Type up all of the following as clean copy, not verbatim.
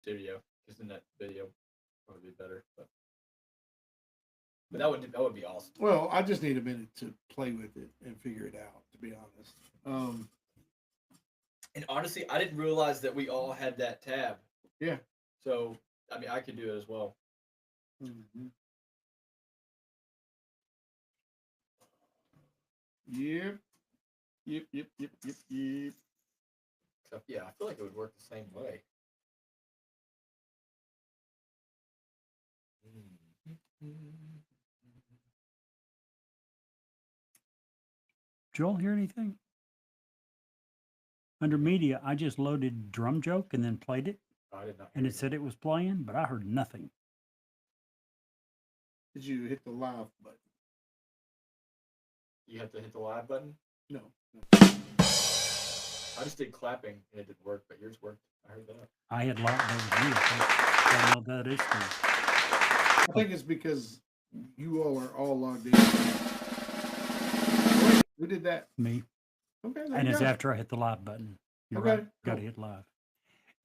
studio because then that video would be better. But that would be awesome. Well, I just need a minute to play with it and figure it out. To be honest, And honestly, I didn't realize that we all had that tab. yeah. So I mean, I could do it as well. Mm-hmm. Yep. Yep. So, yeah, I feel like it would work the same way. Did you all hear anything? Under media, I just loaded Drum Joke and then played it, I did not. and hear it said it was playing, but I heard nothing. Did you hit the live button? You have to hit the live button. No. I just did clapping and it didn't work, but yours worked. I heard that. I had logged those views. I don't know what that is. I think it's because you all are all logged in. Wait, we did that. Me. Okay. And it's after I hit the live button. You're Okay, right. Got to cool. hit live.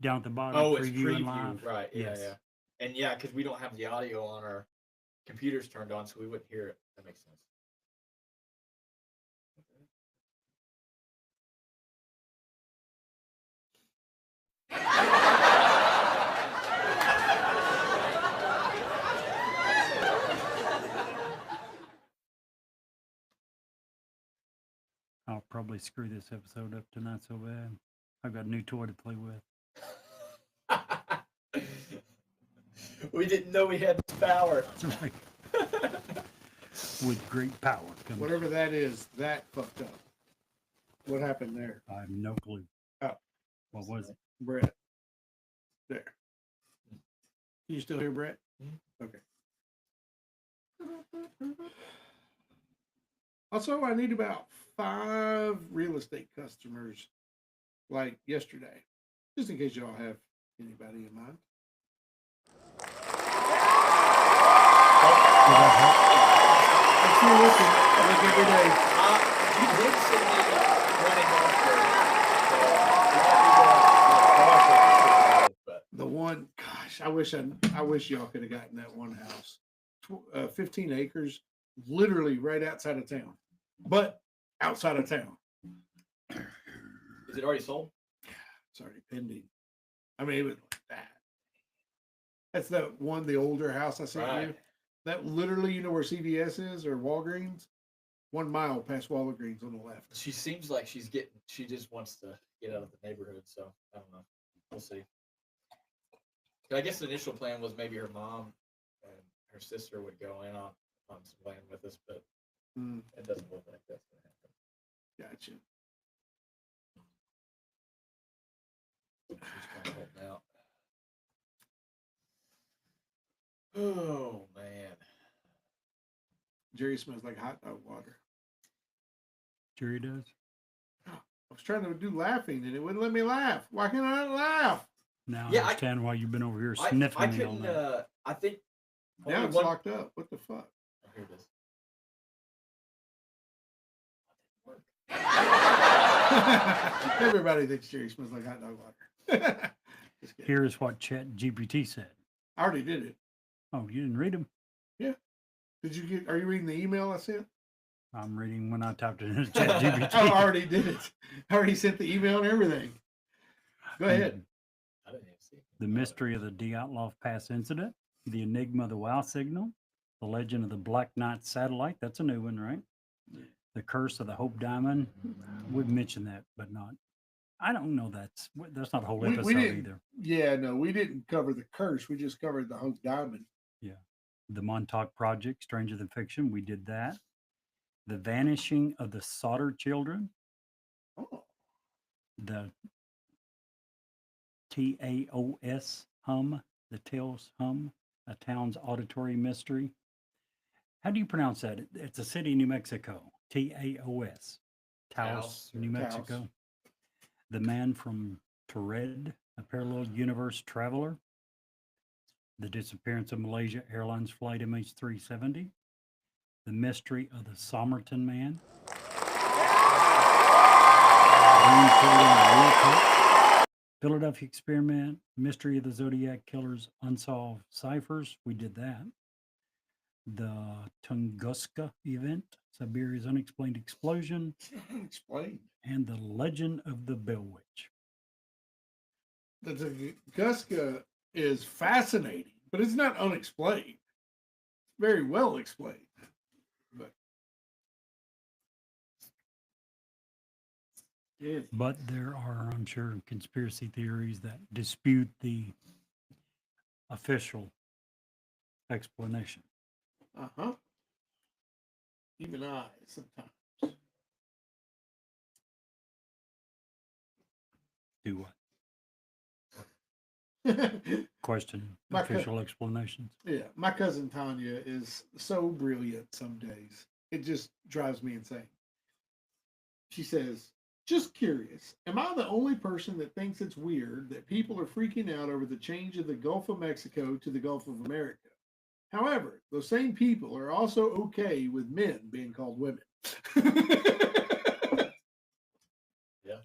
Down at the bottom, Oh, it's preview and preview, live. right? Yeah, Yes. yeah. And yeah, because we don't have the audio on our computers turned on, so we wouldn't hear it. That makes sense. I'll probably screw this episode up tonight so bad. I've got a new toy to play with. We didn't know we had this power. That's right. With great power comes. Whatever that is, that fucked up. What happened there? I have no clue. Oh. What was it? Brett. There. Can you still hear Brett? Okay. Also, I need about 5 real estate customers like yesterday, just in case y'all have anybody in mind. If you're looking, I look every day. You did send me running offer. But The one, gosh, I wish y'all could have gotten that one house. 15 acres, literally right outside of town, but outside of town. is it already sold? It's already pending. I mean, it was like that. That's the one, the older house I sent you. Right. That literally, you know where CVS is or Walgreens? 1 mile past Walgreens on the left. She seems like she just wants to get out of the neighborhood. So I don't know. We'll see. I guess the initial plan was maybe her mom and her sister would go in on some land with us, but it doesn't look like that's going to happen. Gotcha. She's kind of holding out. Oh man. Jerry smells like hot dog water. Jerry does. I was trying to do laughing and it wouldn't let me laugh. Why can't I not laugh? Now Yeah, I understand why you've been over here I sniffing me all couldn't. night. I think. Now only it's one- locked up. What the fuck? Oh, here it is. Everybody thinks Jerry smells like hot dog water. Just kidding. Here's what Chat GPT said. I already did it. Oh, you didn't read them? Did you get? Are you reading the email I sent? I'm reading when I typed it into Chat GPT. I already did it. I already sent the email and everything. Go ahead. I didn't even see. The mystery of the Dyatlov Pass incident, the enigma of the WOW signal, the legend of the Black Knight satellite. That's a new one, right? The curse of the Hope Diamond. We've mentioned that, but not. I don't know. That's not a whole We episode didn't- either. Yeah, no, we didn't cover the curse. We just covered the Hope Diamond. The Montauk Project, Stranger Than Fiction. We did that. The vanishing of the Sauter children. Oh, The TAOS hum, the Taos hum, a town's auditory mystery. How do you pronounce that? It's a city in New Mexico. TAOS. Taos, Taos, or New Taos. Mexico. The Man from Tered, a parallel universe traveler. The disappearance of Malaysia Airlines flight MH370. The mystery of the Somerton Man. Green Coat on the Wheel Coat. Philadelphia Experiment, Mystery of the Zodiac Killers, Unsolved Ciphers. We did that. The Tunguska event, Siberia's Unexplained Explosion, Explain. and The Legend of the Bell Witch. The Tunguska is fascinating, but it's not unexplained. Very well explained. But yeah, But there are, I'm sure, conspiracy theories that dispute the official explanation. even I sometimes. Do question My official explanations. Yeah, my cousin Tanya is so brilliant some days. It just drives me insane. She says, just curious, am I the only person that thinks it's weird that people are freaking out over the change of the Gulf of Mexico to the Gulf of America? However, those same people are also okay with men being called women. Yeah.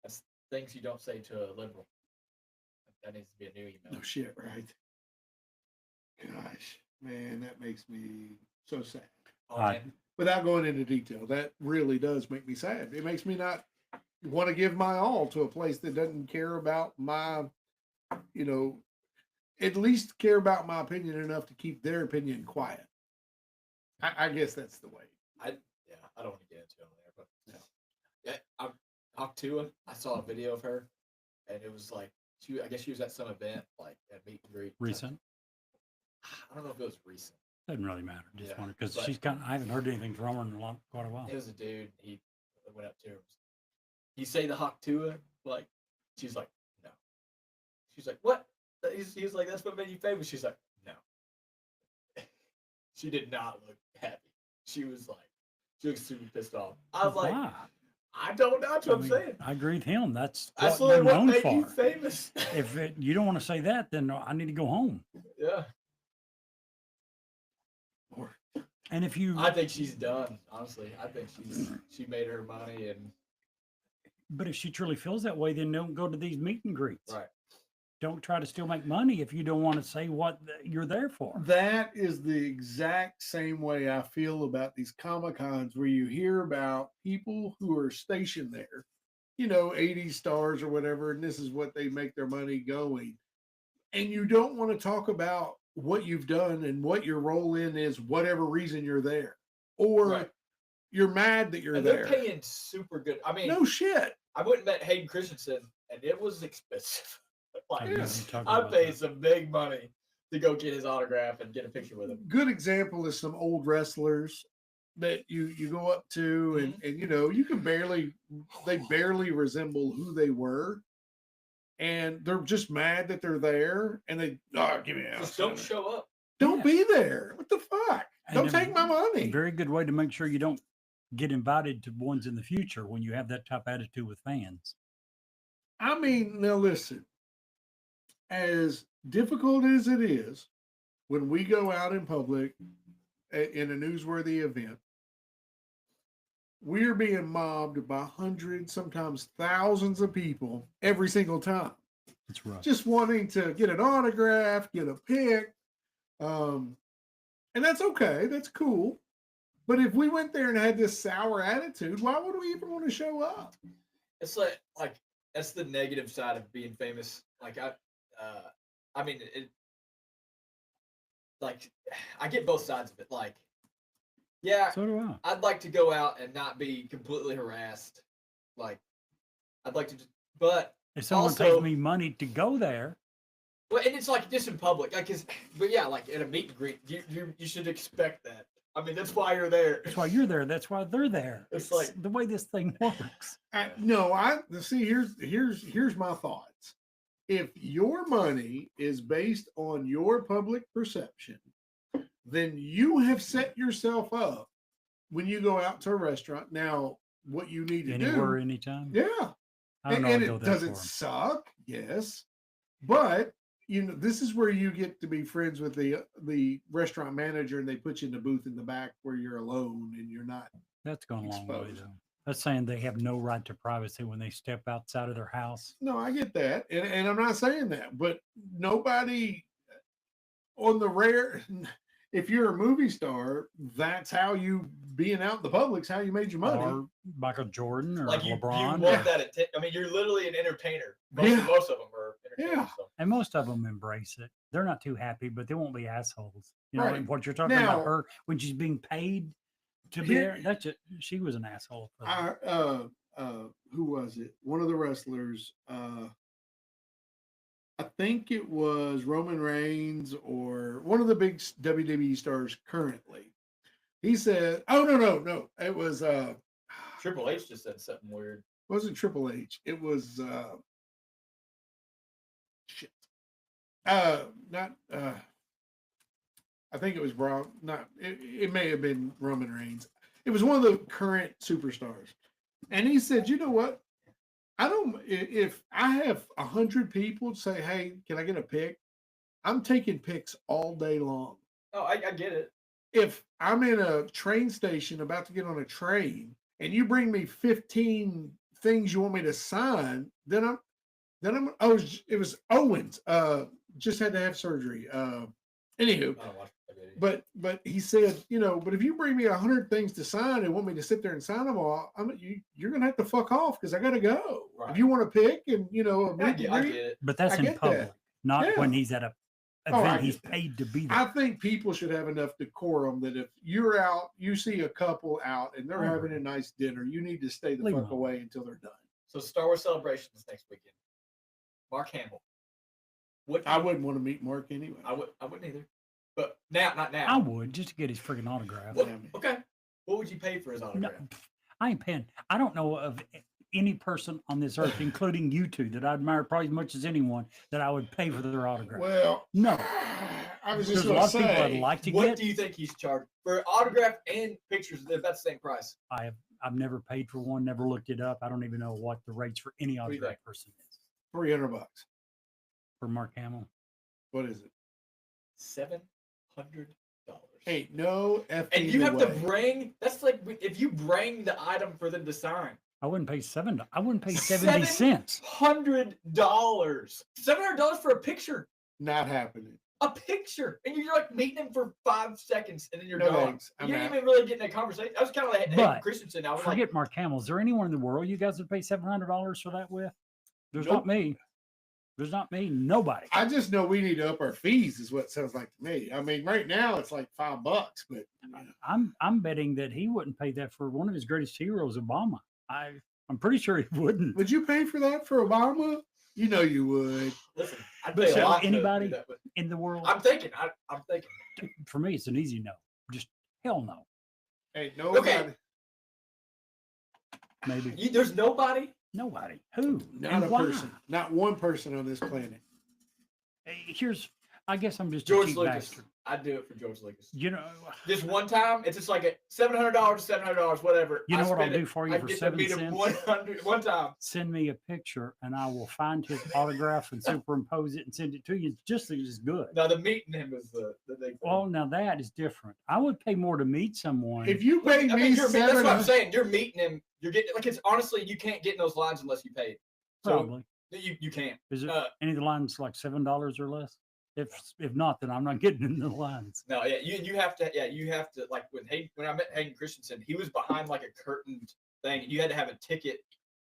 That's things you don't say to a liberal. That needs to be a new email. No shit, right? Gosh, man, that makes me so sad. Oh, I- man. Without going into detail, that really does make me sad. It makes me not want to give my all to a place that doesn't care about my, at least care about my opinion enough to keep their opinion quiet. I guess that's the way. I don't want to get into it on there, but yeah, Octua, I saw a video of her, and it was like I guess she was at some event, like at meet and greet. Recent. I don't know if it was recent. Doesn't really matter. Just Yeah, wonder because but- she's I haven't heard anything from her in quite a while. It was a dude. He went up to her. You say the Octua? Like, she's like, no. She's like, what? He's like, that's what made you famous. She's like, no. She did not look happy. She was super pissed off. I was like, Why? I don't know. That's what I'm saying. I agree with him. That's That's what they're what known made for. you famous. If you don't want to say that, then I need to go home. Yeah. And if you, I think she's done. Honestly, I think she made her money and but if she truly feels that way, then don't go to these meet and greets. right. Don't try to still make money if you don't want to say what you're there for. That is the exact same way I feel about these Comic Cons where you hear about people who are stationed there, 80 stars or whatever, and this is what they make their money going. And you don't want to talk about what you've done and what your role in is, whatever reason you're there. Or Right. you're mad that you're And there. they're paying super good. I mean, No shit. I went and met Hayden Christensen, and it was expensive. I Like, know, Yes. you talk I about paid that. some big money to go get his autograph and get a picture with him. Good example is some old wrestlers that you go up to and you can they barely resemble who they were, and they're just mad that they're there, and they give me out. Just don't show up. Don't Yeah. be there. What the fuck? And Don't a- take my A money. very good way to make sure you don't get invited to ones in the future when you have that type of attitude with fans. I mean, now listen, as difficult as it is when we go out in public in a newsworthy event, we're being mobbed by hundreds, sometimes thousands of people every single time, It's rough. just wanting to get an autograph, get a pic. And that's okay. That's cool. But if we went there and had this sour attitude, why would we even want to show up? It's like that's the negative side of being famous. Like I mean it. Like I get both sides of it. Like, yeah, So do I. I'd like to go out and not be completely harassed. Like, I'd like to, but If someone Also- pays me money to go there, well, and it's like just in public, like, but yeah, like at a meet and greet, you should expect that. I mean, that's why you're there. that's why you're there. That's why they're there. It's like- the way this thing works. No, I see. Here's my thoughts. If your money is based on your public perception, then you have set yourself up when you go out to a restaurant. Now, what you need to Anywhere, do, anytime. yeah, I don't know. and I'd go it there does for it 'em. suck? Yes, but this is where you get to be friends with the restaurant manager, and they put you in the booth in the back where you're alone and you're not. That's gone a long way exposed. though. That's saying they have no right to privacy when they step outside of their house. No, I get that, and I'm not saying that, but nobody on the rare. If you're a movie star, that's how you being out in the public's how you made your money. Or Michael Jordan or Like you LeBron. want that I mean, you're literally an entertainer. Yeah. Most of them are entertainers. Yeah. So. And most of them embrace it. They're not too happy, but they won't be assholes. You know Right. what you're talking Now- about her when she's being paid to be Here- there. That's just, she was an asshole. For that. Who was it? One of the wrestlers. I think it was Roman Reigns or one of the big WWE stars currently. He said, "Oh no, it was Triple H just said something weird. wasn't Triple H. It was shit. Not I think it was Braun. Not it may have been Roman Reigns. It was one of the current superstars, and he said, "You know what? I don't. If I have 100 people say, hey, can I get a pic? I'm taking pics all day long. Oh, I get it. If I'm in a train station about to get on a train, and you bring me 15 things you want me to sign, then I'm. It was Owens. Just had to have surgery. Anywho, I don't watch WWE. but he said, but if you bring me 100 things to sign and want me to sit there and sign them all, you're gonna have to fuck off because I gotta go. Right. If you want to pick and a I meet and get greet, it. But that's I in get that. public, not when Yeah. he's at a Oh, I event he's get that. paid to be I there. think people should have enough decorum that if you're out, you see a couple out and they're I having agree. a nice dinner, you need to stay the Leave 'em fuck alone. away until they're done. So Star Wars Celebrations next weekend. Mark Hamill. What I wouldn't want to meet Mark anyway. I wouldn't either. But not now. I would just to get his freaking autograph. What, Yeah, man. okay. What would you pay for his No, autograph? I ain't paying. I don't know of any person on this earth, including you two, that I admire probably as much as anyone, that I would pay for their autograph. Well, No. I was just There's a going lot to of people I'd say, like to What get. do you think he's charged for autograph and pictures? If that's the same price, I've never paid for one, never looked it up. I don't even know what the rates for any do you autograph think? person is $300. for Mark Hamill. What is it? $700. Ain't no effing And you have way. to bring. That's like if you bring the item for them to sign. I wouldn't pay $7. I wouldn't pay 70 cents. $700. $700 for a picture. Not happening. A picture, and you're like meeting him for 5 seconds, and then you're No gone. thanks. I'm You didn't out. even really get in a conversation. I was kind of like Hayden But Christensen. I was like, Forget Mark Hamill. Is there anyone in the world you guys would pay $700 for that with? There's Nope. not me. There's not me. Nobody. I just know we need to up our fees, is what it sounds like to me. I mean, right now it's like $5, but I'm betting that he wouldn't pay that for one of his greatest heroes, Obama. I'm pretty sure he wouldn't. would you pay for that for Obama? You know you would. listen, I'd But pay so a lot to do anybody- that, but In the world, I'm thinking. I'm thinking. for me, it's an easy no. Just hell no. Ain't nobody. Maybe There's nobody. nobody. Who? Not And a why? person. Not one person on this planet. I guess I'm just a George cheap Lucas. bastard. I'd do it for George Lucas. You know, Just one time, it's just like a $700, whatever. You know I what I'll spend do it, for you I for get to 7 meet him cents? 100 one time. send me a picture and I will find his autograph and superimpose it and send it to you. It's just as good. Now the meeting him is the big thing. Well, now that is different. I would pay more to meet someone. If you Well, pay I me mean, that's what I'm $700, saying. You're meeting him. You're getting like it's honestly you can't get in those lines unless you pay. So Probably. you can't. Is it Uh, any of the lines like $7 or less? If not, then I'm not getting in the lines. No, yeah, you have to like when I met Hayden Christensen, he was behind like a curtained thing. You had to have a ticket,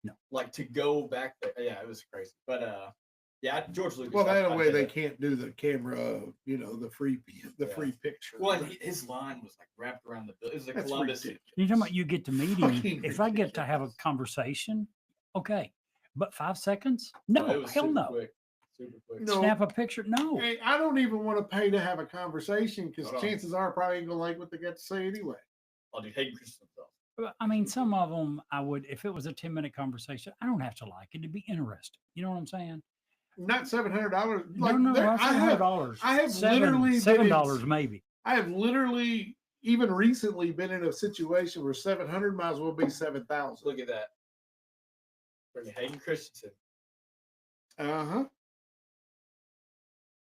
No. like to go back there. Yeah, it was crazy. But yeah, George Lucas. well, that I'd way pay they that. can't do the camera, the free Yeah. picture. Well, and his line was like wrapped around the building. It was a That's Columbus. ridiculous. You're talking about you get to meet him. Fucking If I get to have a ridiculous. conversation, okay. But 5 seconds? Oh, No, it was hell super no. quick. Super quick. No. Snap a picture? No. Hey, I don't even want to pay to have a conversation because Hold on. chances are I probably ain't gonna like what they got to say anyway. I'll do Hayden Christensen though. But, I mean, some of them I would, if it was a 10-minute conversation, I don't have to like it to be interesting. You know what I'm saying? Not $700. No, no, I have $700. I have literally been $7 in- maybe. I have literally even recently been in a situation where 700 might as well be 7,000. Look at that. Freaking Hayden Christensen. Uh-huh.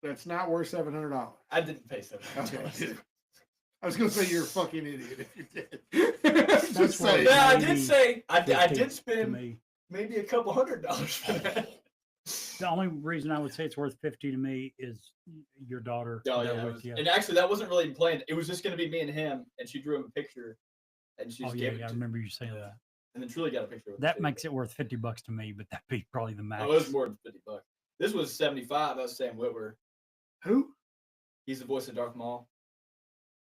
That's not worth $700. I didn't pay $700. Okay. I was gonna say you're a fucking idiot if you did. That's Just what- saying. Yeah, I maybe did say I 50 did to spend me. maybe a couple $100 for that. The only reason I would say it's worth 50 to me is your daughter Oh there yeah, with you. and actually that wasn't really planned. It was just going to be me and him, and she drew him a picture, and she Oh just yeah, gave yeah, it I to, remember you saying that. and then Truly got a picture. With That makes it worth $50 to me, but that'd be probably the max. Oh, it was more than $50. This was 75. That was Sam Witwer. Who? He's the voice of Darth Maul,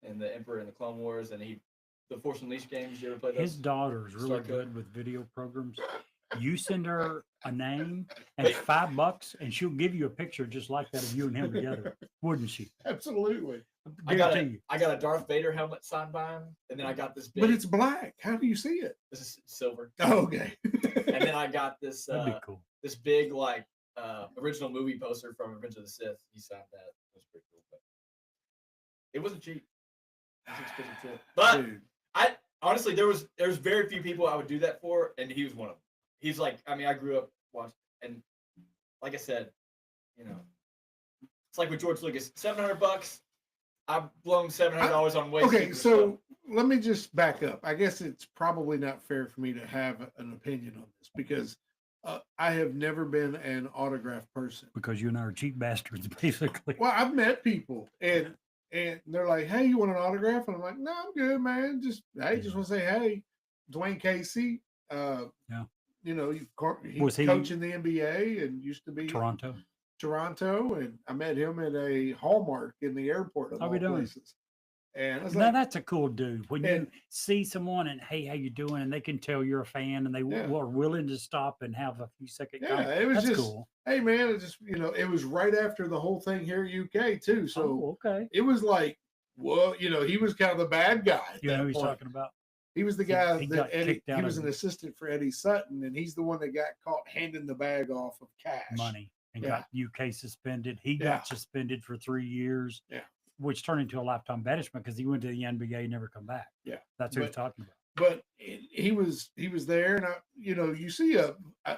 and the Emperor in the Clone Wars, and the Force Unleashed games. You ever played His those? daughter's really Star Killer. good with video programs. You send her a name and Wait. it's $5, and she'll give you a picture just like that of you and him together, wouldn't she? Absolutely. I got Guarantee I got a Darth Vader helmet signed by him, and then I got this big. But it's black. How do you see it? This is silver, Oh, okay. and then I got this That'd be cool. this big like original movie poster from Revenge of the Sith. He signed that. It was pretty cool, but it wasn't cheap. It was expensive too. But Dude. I honestly, there's very few people I would do that for, and he was one of them. He's like, I mean, I grew up watching, and like I said, you know, it's like with George Lucas, $700. I've blown $700 on way. Okay, cheaper so let me just back up. I guess it's probably not fair for me to have an opinion on this because I have never been an autograph person. Because you and I are cheap bastards, basically. Well, I've met people and they're like, "Hey, you want an autograph?" And I'm like, "No, I'm good, man. Just want to say, hey, Dwayne Casey. Yeah. You know, Was he- coaching the NBA and used to be Toronto. Toronto, and I met him at a Hallmark in the airport of How all we doing? places. And I was Now like, that's a cool dude. When you And- see someone and hey, how you doing? And they can tell you're a fan and they Yeah. are willing to stop and have a few second. Yeah, it was that's just- cool. "Hey, man, it just it was right after the whole thing here at UK too, so Oh, okay. it was like, well, he was kind of the bad guy. At You know that who he's point. talking about? He was the guy he that got Eddie. kicked out He was of- an assistant for Eddie Sutton, and he's the one that got caught handing the bag off of cash. Money and Yeah. got UK suspended. He Yeah. got suspended for 3 years. Yeah. Which turned into a lifetime banishment because he went to the NBA and never come back. Yeah, That's who he's but- talking about. But he was there, and you see a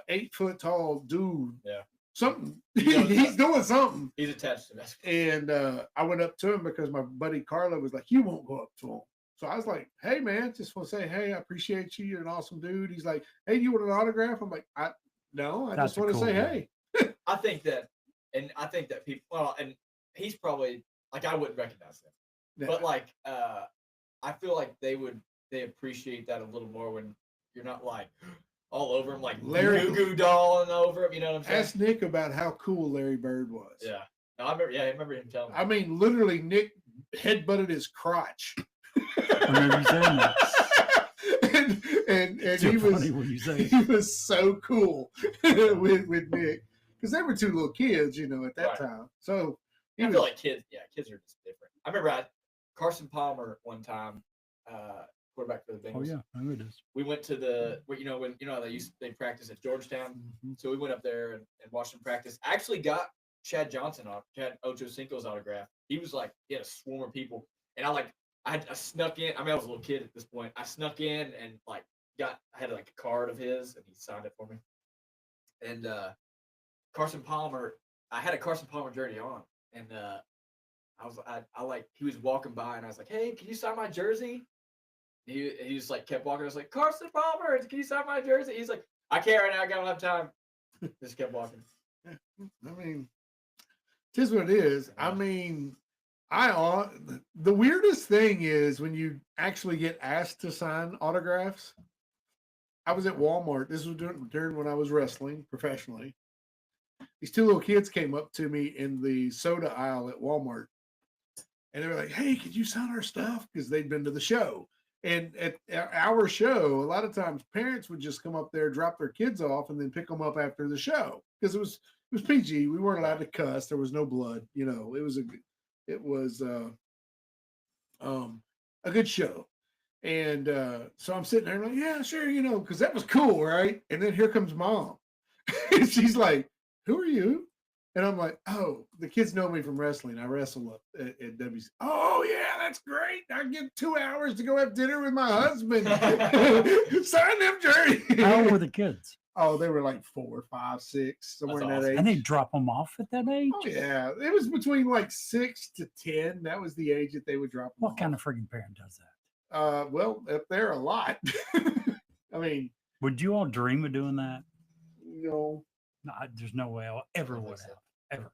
8 foot tall dude. Yeah. Something He knows he's doing something. He's attached to that. And I went up to him because my buddy Carlo was like, "You won't go up to him." So I was like, "Hey, man, just want to say, hey, I appreciate you. You're an awesome dude." He's like, "Hey, do you want an autograph?" I'm like, No, I That's just a want to cool say, dude. hey." I think that people. Well, and he's probably like I wouldn't recognize him, Yeah. but like I feel like they appreciate that a little more when you're not like all over him, like Larry- Goo Goo dolling over him. You know what I'm saying? Ask Nick about how cool Larry Bird was. Yeah. No, I remember. Yeah, I remember him telling me. I mean, literally, Nick headbutted his crotch. I remember you saying that. and It's he so was funny when you say it. he was so cool with Nick because they were two little kids, at that Right. time. So he I was feel like kids are just different. I remember Carson Palmer one time, quarterback for the Bengals. Oh yeah, I know it is. Mm-hmm. We went to when they practice at Georgetown. Mhm. So we went up there and watched them practice. I actually got Chad Ochocinco's autograph. He was like, he had a swarm of people. And I snuck in. I mean, I was a little kid at this point. I snuck in and I had like a card of his and he signed it for me. And Carson Palmer, I had a Carson Palmer jersey on. And he was walking by and I was like, "Hey, can you sign my jersey?" He just like kept walking. I was like, "Carson Palmer, can you sign my jersey?" He's like, "I can't right now. I don't have time." Just kept walking. I mean, tis what it is. I mean, the weirdest thing is when you actually get asked to sign autographs. I was at Walmart. This was during when I was wrestling professionally. These two little kids came up to me in the soda aisle at Walmart, and they were like, "Hey, could you sign our stuff?" Because they'd been to the show. And at our show, a lot of times parents would just come up there, drop their kids off, and then pick them up after the show because it was PG. We weren't allowed to cuss. There was no blood. It was a good show. And so I'm sitting there like, "Yeah, sure, because that was cool, right?" And then here comes Mom, and she's like, "Who are you?" And I'm like, "Oh, the kids know me from wrestling. I wrestle up at WC." "Oh, yeah, that's great. I get 2 hours to go have dinner with my husband." Sign them jerseys. How old were the kids? Oh, they were like 4, 5, 6, somewhere in that awesome. age. And they drop them off at that age? Oh yeah, it was between like 6 to 10. That was the age that they would drop them What off. kind of freaking parent does that? Well, up there a lot. I mean, Would you all dream of doing that? no, No, there's no way I ever don't think would so. have. Ever.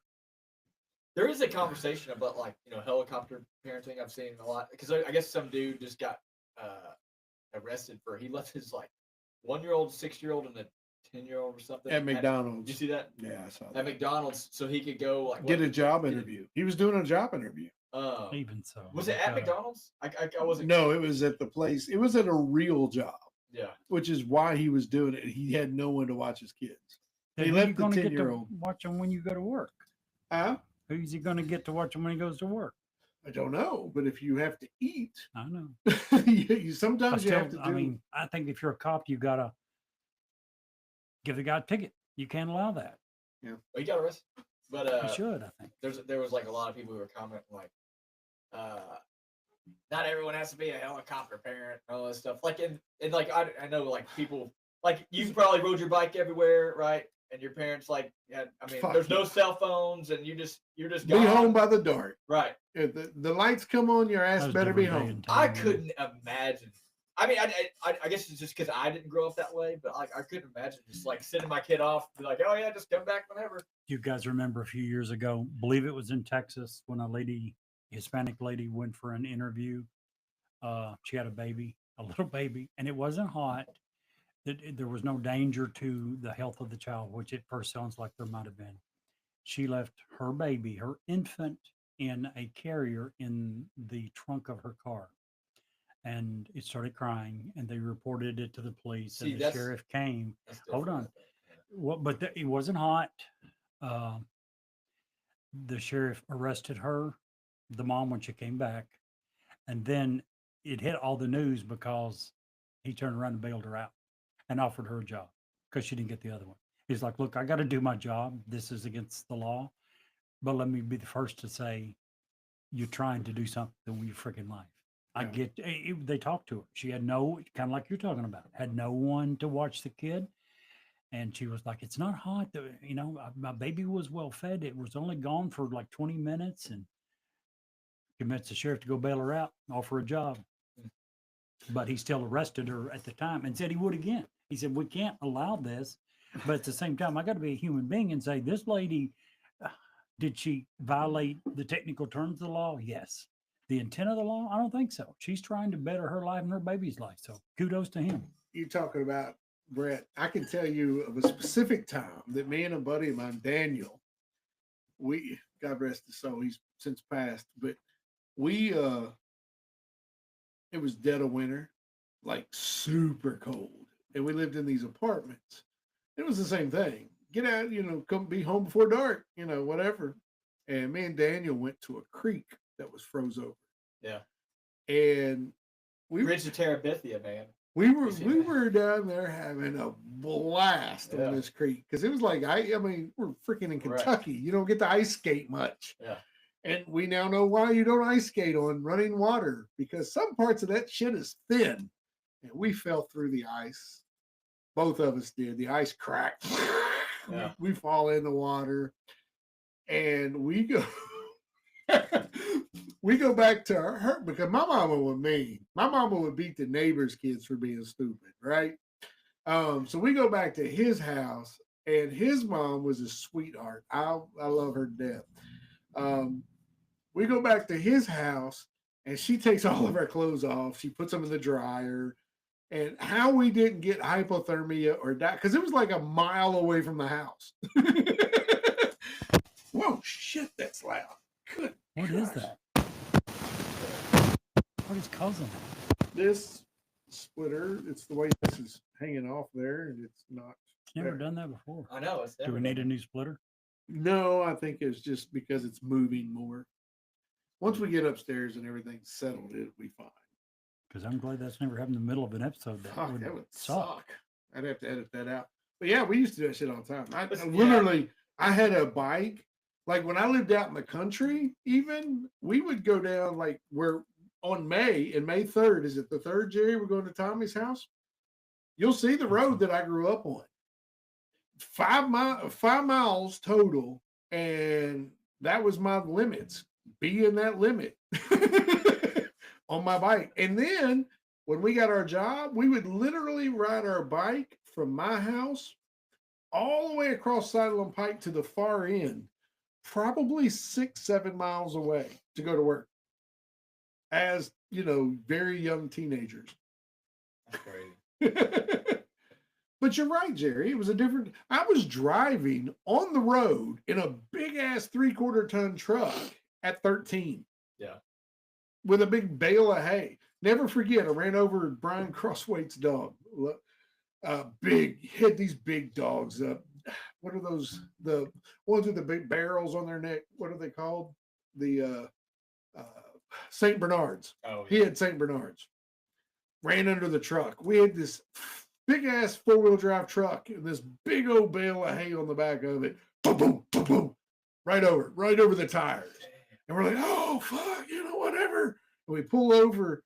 There is a conversation about like helicopter parenting. I've seen a lot because I guess some dude just got arrested for he left his like 1-year-old, 6-year-old, and a 10-year-old or something at McDonald's. Did you see that? Yeah, I saw At that. McDonald's, so he could go like Get a job get a- interview. He was doing a job interview. Even so. Was it but, at McDonald's? I wasn't. No, it was at the place. It was at a real job, Yeah. which is why he was doing it. He had no one to watch his kids. then he who left you the gonna get to 10-year-old. watch him when you go to work? Huh? Who's he going to get to watch him when he goes to work? I don't know, but if you have to eat, I know. you sometimes you have to do. I mean, I think if you're a cop, you got to give the guy a ticket. You can't allow that. Well, he got arrested, but You should, I think. there was like a lot of people who were commenting like, not everyone has to be a helicopter parent and all this stuff. Like and like I know like people like you probably rode your bike everywhere, right? And your parents like had Fuck there's no yeah. cell phones and you're just be gone. home by the dark. Right. If the lights come on, your ass That was better be different day home. and I time, yeah. couldn't imagine. I mean, I guess it's just because I didn't grow up that way, but like I couldn't imagine just like sending my kid off, be like, oh yeah, just come back whenever. You guys remember a few years ago, believe it was in Texas, when a lady, Hispanic lady, went for an interview. She had a baby, a little baby, and it wasn't hot. There was no danger to the health of the child, which at first sounds like there might have been. She left her baby, her infant, in a carrier in the trunk of her car. And it started crying, and they reported it to the police, See, and the that's- sheriff came. That's Hold different, on. I think, yeah. Well, but it wasn't hot. The sheriff arrested her, the mom, when she came back, and then it hit all the news because he turned around and bailed her out and offered her a job because she didn't get the other one. He's like, "Look, I got to do my job. This is against the law, but let me be the first to say you're trying to do something with your freaking life." I Yeah. get. They talked to her. She had no, kind of like you're talking about, had no one to watch the kid. And she was like, "It's not hot. My baby was well fed. It was only gone for like 20 minutes." And convinced the sheriff to go bail her out, offer a job. But he still arrested her at the time and said he would again. He said, "We can't allow this." But at the same time, I got to be a human being and say, this lady, did she violate the technical terms of the law? Yes. The intent of the law? I don't think so. She's trying to better her life and her baby's life. So kudos to him. You're talking about, Brett, I can tell you of a specific time that me and a buddy of mine, Daniel, God rest his soul, he's since passed, but it was dead of winter, like super cold. And we lived in these apartments. It was the same thing. Get out, come be home before dark, whatever. And me and Daniel went to a creek that was froze over. Yeah. And Bridge to Terabithia, man. we You see we that? were down there having a blast Yeah. on this creek because it was like I mean we're freaking in Right. Kentucky. You don't get to ice skate much. Yeah. And we now know why you don't ice skate on running water because some parts of that shit is thin. And we fell through the ice. Both of us did. The ice cracked. Yeah. We fall in the water and we go we go back to her because my mama was mean. My mama would beat the neighbors' kids for being stupid, right? So we go back to his house, and his mom was a sweetheart. I love her to death. We go back to his house, and she takes all of our clothes off. She puts them in the dryer. And how we didn't get hypothermia or die, because it was like a mile away from the house. Whoa, shit, that's loud. Good. What is gosh. that? What is causing that? This splitter, it's the way this is hanging off there, and it's not. It's never there. done that before. I know. It's Do we need a new splitter? No, I think it's just because it's moving more. Once we get upstairs and everything's settled, it'll be fine. Because I'm glad that's never happened in the middle of an episode. Fuck, would that would suck. suck. I'd have to edit that out. But yeah, we used to do that shit all the time. I Listen, literally, I had a bike. Like when I lived out in the country, even we would go down like where on May 3rd. Is it the 3rd, Jerry? We're going to Tommy's house. You'll see the road that I grew up on. 5 miles total, and that was my limits. Be in that limit on my bike. And then when we got our job, we would literally ride our bike from my house all the way across Sideland Pike to the far end, probably 6-7 miles away to go to work. As very young teenagers. That's crazy. But you're right, Jerry. It was a different. I was driving on the road in a big ass 3/4 ton truck at 13. Yeah. With a big bale of hay. Never forget, I ran over Brian Crosswaite's dog. He had these big dogs. What are those? The ones with the big barrels on their neck. What are they called? The St. Bernards. Oh, He yeah. had St. Bernards. Ran under the truck. We had this big ass 4-wheel drive truck and this big old bale of hay on the back of it. Boom, boom, boom, boom. Right over the tires. And we're like, oh, fuck, whatever. And we pull over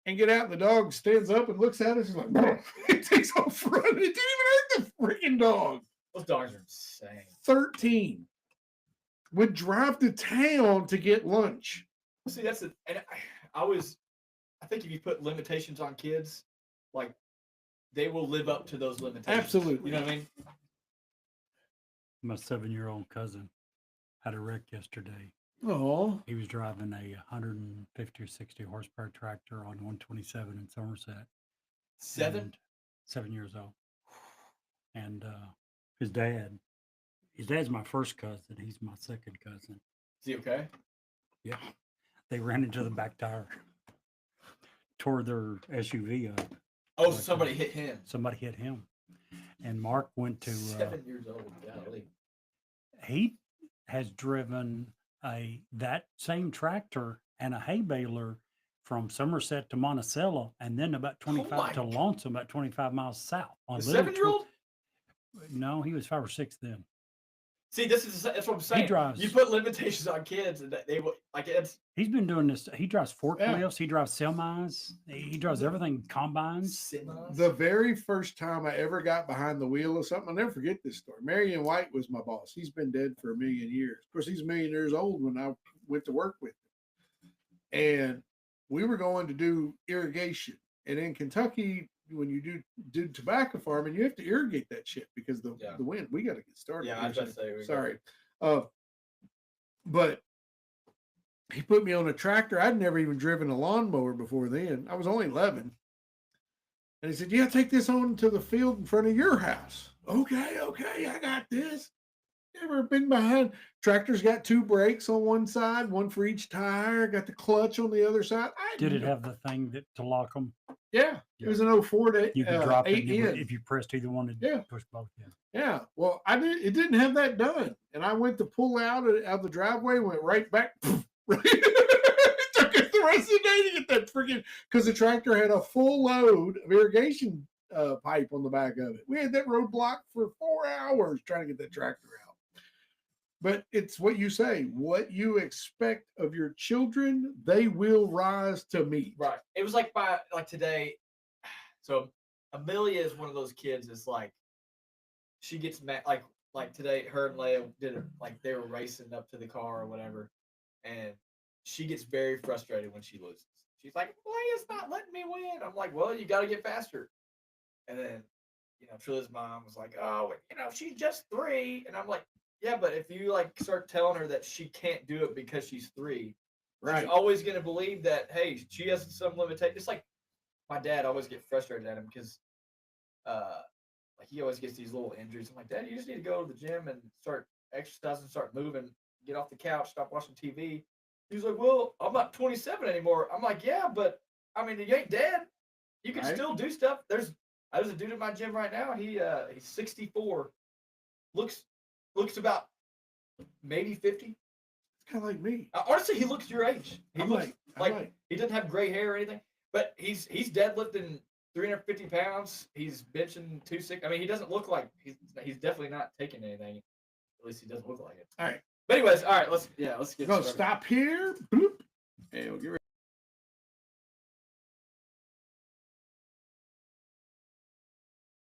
and get out, and the dog stands up and looks at us and like, it takes off running. It didn't even hurt the freaking dog. Those dogs are insane. 13. Would drive to town to get lunch. See, that's it. And I think if you put limitations on kids, like they will live up to those limitations. Absolutely. You know what I mean? My 7-year-old cousin had a wreck yesterday. Oh, He was driving a 150 or 60 horsepower tractor on 127 in Somerset. 7? and 7 years old. And his dad's my first cousin. He's my second cousin. Is he okay? Yeah. They ran into the back tire, tore their SUV up. Oh, Like, somebody hit him. Somebody hit him. And Mark went to, 7 years old. Golly. he has driven that same tractor and a hay baler from Somerset to Monticello, and then about 25 to God. Lonesome, about 25 miles south. On The little 7-year-old? No, he was 5 or 6 then. See, that's what I'm saying. drives- You put limitations on kids, and they will like it's. He's been doing this. He drives forklifts. He drives semis. He drives everything, combines. Semis. the very first time I ever got behind the wheel of something, I'll never forget this story. Marion White was my boss. He's been dead for 1,000,000 years. Of course, he's 1,000,000 years old when I went to work with him. And we were going to do irrigation. And in Kentucky, when you do tobacco farming, you have to irrigate that shit because the wind. We got to get started. Yeah, I here was about to soon. say. we got- Sorry. But he put me on a tractor. I'd never even driven a lawnmower before then. I was only 11. And he said, yeah, take this on to the field in front of your house. Okay, I got this. Never been behind. Tractor's got 2 brakes on one side, one for each tire. Got the clutch on the other side. Did it have the thing to lock them? Yeah. It was an 04 to You could drop it 8 and you would- in. if you pressed either one. Yeah. Push both in. Yeah, well, it didn't have that done, and I went to pull out of the driveway, went right back. It took us the rest of the day to get that freaking because the tractor had a full load of irrigation pipe on the back of it. We had that road blocked for 4 hours trying to get that tractor out. But it's what you say, what you expect of your children, they will rise to meet. Right. It was like today. So Amelia is one of those kids. It's like she gets mad. Like today, her and Leia did it. Like they were racing up to the car or whatever, and she gets very frustrated when she loses. She's like, "Leia's not letting me win." I'm like, "Well, you got to get faster." And then, Trilla's mom was like, "Oh, she's just 3," and I'm like, "Yeah, but if you start telling her that she can't do it because she's 3, Right. she's always going to believe that, hey, she has some limitation." It's like my dad always get frustrated at him because he always gets these little injuries. I'm like, "Dad, you just need to go to the gym and start exercising, start moving, get off the couch, stop watching TV." He's like, "Well, I'm not 27 anymore." I'm like, "Yeah, but I mean, you ain't dead. You can Right. still do stuff." There's a dude at my gym right now. He's 64, looks about maybe 50. It's kind of like me. Honestly, he looks your age. He I'm looks like, like he doesn't have gray hair or anything, but he's deadlifting 350 pounds. He's benching 260. I mean, he doesn't look like he's definitely not taking anything. At least he doesn't look like it. all right. But anyways, all right, let's get Go started. stop here. Boop. And we'll get ready.